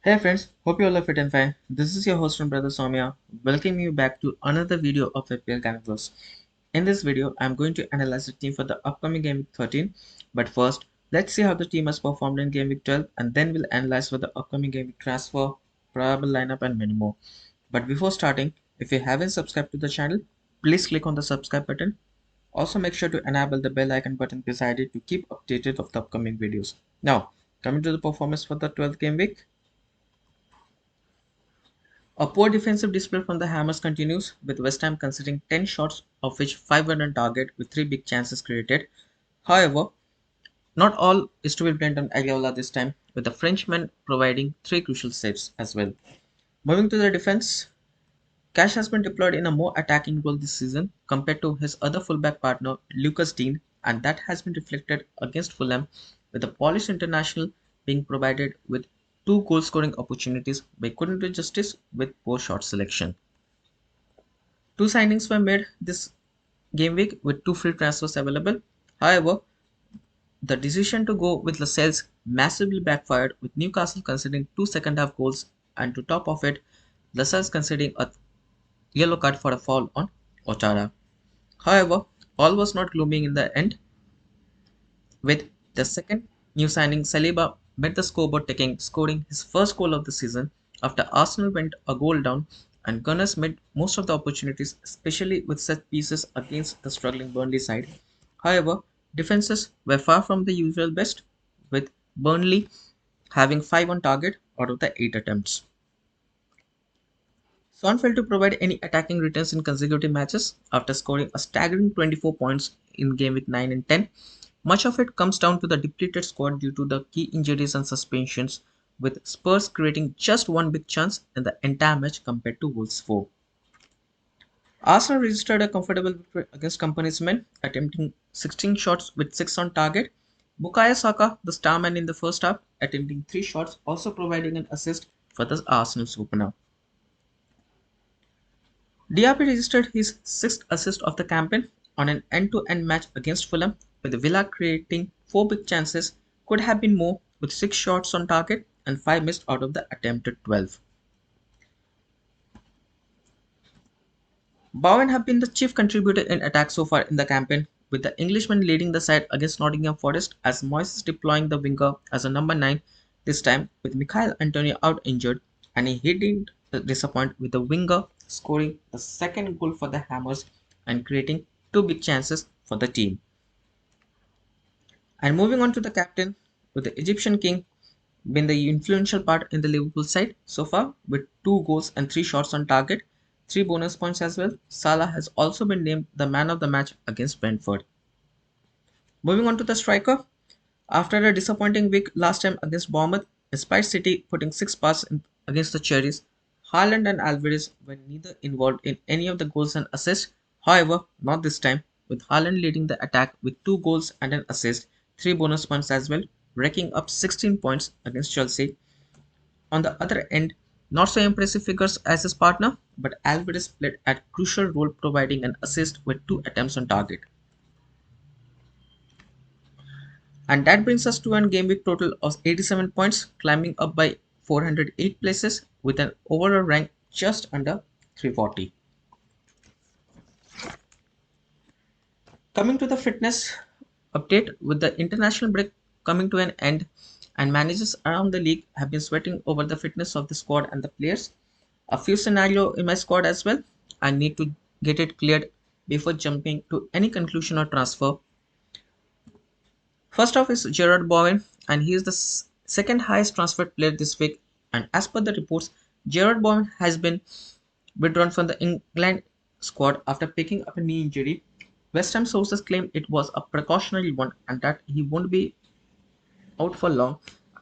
Hey friends, hope you all are fit and fine. This is your host and brother Soumya, welcoming you back to another video of FPL Gameweek. In this video, I'm going to analyze the team for the upcoming Game Week 13. But first, let's see how the team has performed in Game Week 12 and then we'll analyze for the upcoming Game Week transfer, probable lineup and many more. But before starting, if you haven't subscribed to the channel, please click on the subscribe button. Also make sure to enable the bell icon button beside it to keep updated of the upcoming videos. Now, coming to the performance for the 12th Game Week. A poor defensive display from the Hammers continues, with West Ham conceding 10 shots, of which 5 were on target, with 3 big chances created. However, not all is to be blamed on Aguilar this time, with the Frenchman providing 3 crucial saves as well. Moving to the defense, Cash has been deployed in a more attacking role this season compared to his other fullback partner, Lucas Dean, and that has been reflected against Fulham, with the Polish international being provided with 2 goal scoring opportunities but couldn't do justice with poor shot selection. 2 signings were made this game week with 2 free transfers available. However, the decision to go with Lascelles massively backfired, with Newcastle conceding 2 second half goals, and to top of it, Lascelles conceding a yellow card for a foul on Ochara. However, all was not gloomy in the end, with the second new signing Saliba met the scoreboard scoring his first goal of the season after Arsenal went a goal down, and Gunners made most of the opportunities, especially with set pieces against the struggling Burnley side. However, defenses were far from the usual best, with Burnley having 5 on target out of the 8 attempts. Son failed to provide any attacking returns in consecutive matches after scoring a staggering 24 points in game week 9 and 10. Much of it comes down to the depleted squad due to the key injuries and suspensions, with Spurs creating just one big chance in the entire match compared to Wolves 4. Arsenal registered a comfortable victory against Company's men, attempting 16 shots with 6 on target. Bukayo Saka, the star man in the first half, attempting 3 shots, also providing an assist for the Arsenal's opener. Diaby registered his 6th assist of the campaign on an end-to-end match against Fulham, with Villa creating 4 big chances, could have been more, with 6 shots on target and 5 missed out of the attempted 12. Bowen have been the chief contributor in attack so far in the campaign, with the Englishman leading the side against Nottingham Forest, as Moyes is deploying the winger as a number 9 this time, with Mikhail Antonio out injured, and he didn't disappoint, with the winger scoring the second goal for the Hammers and creating 2 big chances for the team. And moving on to the captain, with the Egyptian king been the influential part in the Liverpool side so far, with 2 goals and 3 shots on target, 3 bonus points as well. Salah has also been named the man of the match against Brentford. Moving on to the striker, after a disappointing week last time against Bournemouth, despite City putting 6 passes against the Cherries, Haaland and Alvarez were neither involved in any of the goals and assists. However, not this time, with Haaland leading the attack with 2 goals and an assist, 3 bonus points as well, racking up 16 points against Chelsea. On the other end, not so impressive figures as his partner, but Alvarez played a crucial role, providing an assist with 2 attempts on target. And that brings us to a game week total of 87 points, climbing up by 408 places with an overall rank just under 340. Coming to the fitness update, with the international break coming to an end, and managers around the league have been sweating over the fitness of the squad and the players. A few scenario in my squad as well. I need to get it cleared before jumping to any conclusion or transfer. First off is Gerard Bowen, and he is the second highest transferred player this week. And as per the reports, Gerard Bowen has been withdrawn from the England squad after picking up a knee injury. West Ham sources claim it was a precautionary one and that he won't be out for long.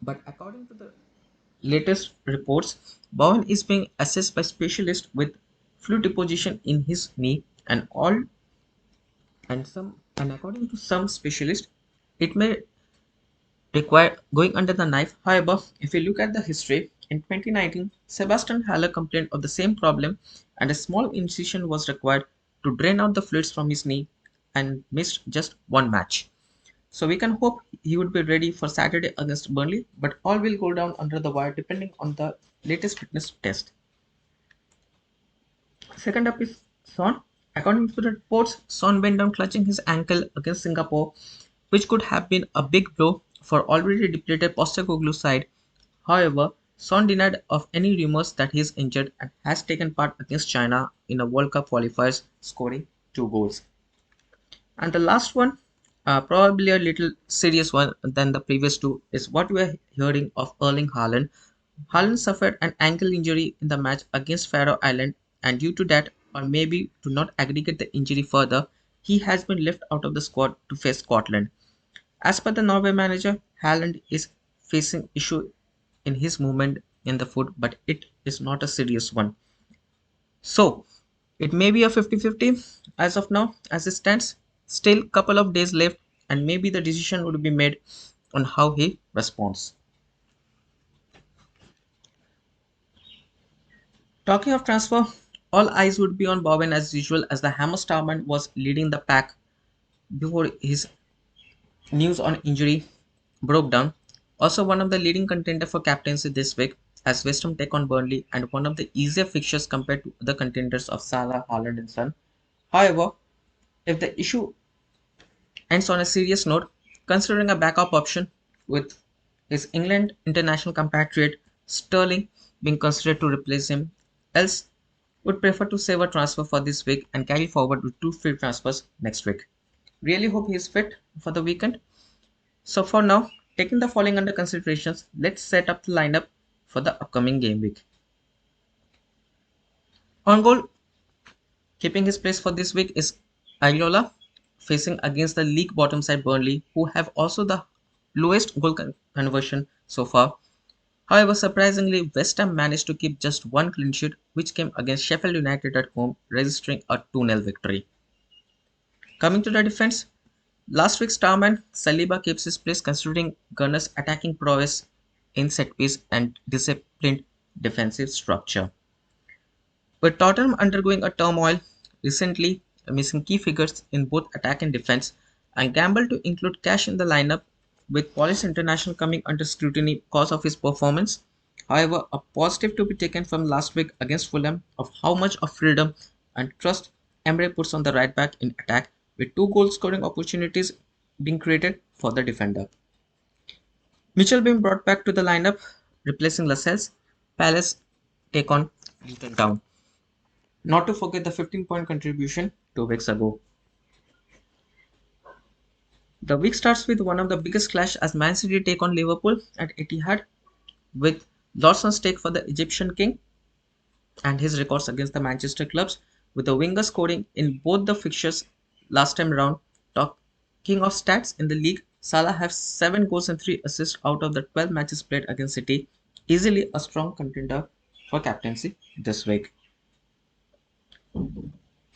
But according to the latest reports, Bowen is being assessed by specialists with fluid deposition in his knee and according to some specialists, it may require going under the knife. However, if you look at the history, in 2019, Sebastian Haller complained of the same problem and a small incision was required to drain out the fluids from his knee and missed just one match. So we can hope he would be ready for Saturday against Burnley, but all will go down under the wire depending on the latest fitness test. Second up is Son. According to the reports, Son went down clutching his ankle against Singapore, which could have been a big blow for already depleted Postecoglou's side. However, Son denied of any rumors that he is injured and has taken part against China in a World Cup qualifiers, scoring 2 goals. And the last one, probably a little serious one than the previous two, is what we are hearing of Erling Haaland. Haaland suffered an ankle injury in the match against Faroe Island, and due to that, or maybe to not aggregate the injury further, he has been left out of the squad to face Scotland. As per the Norway manager, Haaland is facing issue in his movement in the foot, but it is not a serious one. So, it may be a 50-50 as of now, as it stands. Still, couple of days left, and maybe the decision would be made on how he responds. Talking of transfer, all eyes would be on Bowen as usual, as the Hammer Starman was leading the pack before his news on injury broke down. Also, one of the leading contender for captaincy this week, as West Ham take on Burnley, and one of the easier fixtures compared to the contenders of Salah, Haaland, and Son. However, if the issue ends on a serious note, considering a backup option with his England international compatriot Sterling being considered to replace him, else would prefer to save a transfer for this week and carry forward with 2 free transfers next week. Really hope he is fit for the weekend. So for now, taking the following under considerations, let's set up the lineup for the upcoming game week. On goal, keeping his place for this week is Aguilar, facing against the league bottom side Burnley, who have also the lowest goal conversion so far. However, surprisingly, West Ham managed to keep just one clean sheet, which came against Sheffield United at home, registering a 2-0 victory. Coming to the defense, last week's starman Saliba keeps his place considering Gunner's attacking prowess in set piece and disciplined defensive structure. With Tottenham undergoing a turmoil recently, missing key figures in both attack and defense, and gambled to include Cash in the lineup, with Polish international coming under scrutiny because of his performance. However, a positive to be taken from last week against Fulham of how much of freedom and trust Emre puts on the right back in attack, with 2 goal scoring opportunities being created for the defender. Mitchell being brought back to the lineup, replacing Lascelles. Palace take on Luton Town. Not to forget the 15-point contribution 2 weeks ago. The week starts with one of the biggest clash as Man City take on Liverpool at Etihad, with lots on stake for the Egyptian king and his records against the Manchester clubs, with the winger scoring in both the fixtures last time round. Talking of stats in the league, Salah has 7 goals and 3 assists out of the 12 matches played against City, easily a strong contender for captaincy this week.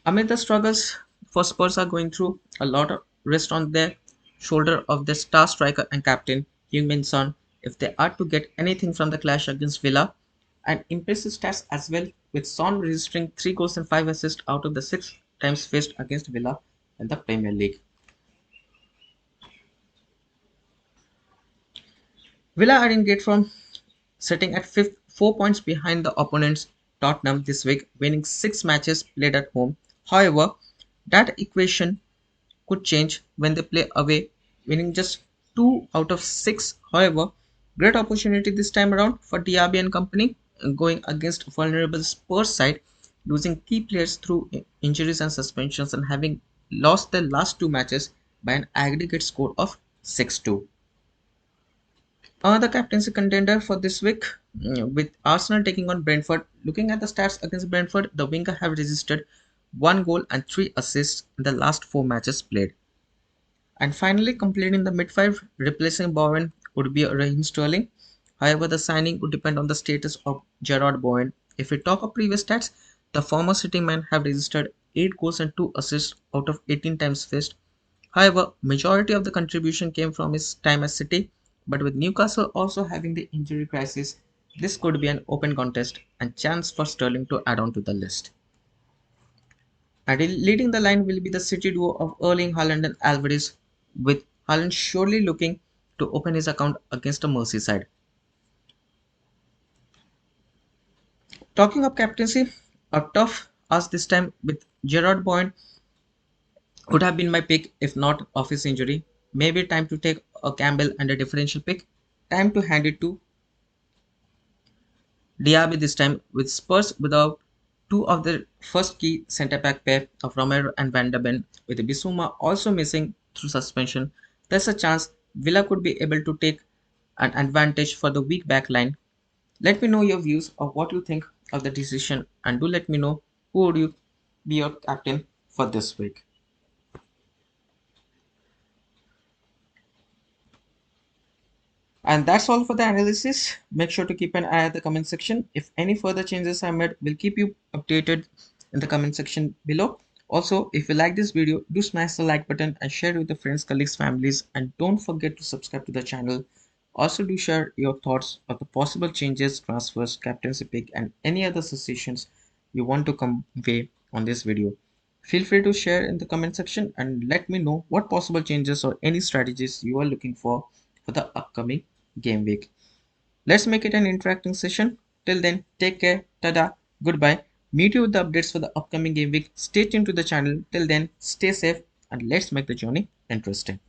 Amid the struggles for Spurs are going through, a lot of rest on their shoulder of their star striker and captain Heung-min Son if they are to get anything from the clash against Villa, and impressive stats as well, with Son registering 3 goals and 5 assists out of the 6 times faced against Villa in the Premier League. Villa are in great form, sitting at 5th, 4 points behind the opponents Tottenham this week, winning 6 matches played at home. However, that equation could change when they play away, winning just 2 out of 6. However, great opportunity this time around for Diaby and company, going against vulnerable Spurs side, losing key players through injuries and suspensions, and having lost their last 2 matches by an aggregate score of 6-2. Another captaincy contender for this week, with Arsenal taking on Brentford. Looking at the stats against Brentford, the winger have registered 1 goal and 3 assists in the last 4 matches played. And finally, completing the mid-five, replacing Bowen would be Raheem Sterling. However, the signing would depend on the status of Gerard Bowen. If we talk of previous stats, the former City man have registered 8 goals and 2 assists out of 18 times faced. However, majority of the contribution came from his time as City, but with Newcastle also having the injury crisis, this could be an open contest and chance for Sterling to add on to the list. And leading the line will be the City duo of Erling Haaland and Alvarez, with Haaland surely looking to open his account against the Merseyside. Talking of captaincy, a tough ask this time with Gerard Boyne would have been my pick if not of his injury. Maybe time to take a Campbell and a differential pick. Time to hand it to Diaby this time with Spurs without two of their first key centre back pair of Romero and Van der Ben, with Bissouma also missing through suspension. There's a chance Villa could be able to take an advantage for the weak back line. Let me know your views of what you think of the decision, and do let me know who would you be your captain for this week. And that's all for the analysis. Make sure to keep an eye at the comment section. If any further changes are made, we'll keep you updated in the comment section below. Also, if you like this video, do smash the like button and share it with your friends, colleagues, families, and don't forget to subscribe to the channel. Also, do share your thoughts of the possible changes, transfers, captaincy pick, and any other suggestions you want to convey on this video. Feel free to share in the comment section and let me know what possible changes or any strategies you are looking for the upcoming game week. Let's make it an interacting session. Till then, take care, tada, goodbye. Meet you with the updates for the upcoming game week. Stay tuned to the channel. Till then, stay safe and let's make the journey interesting.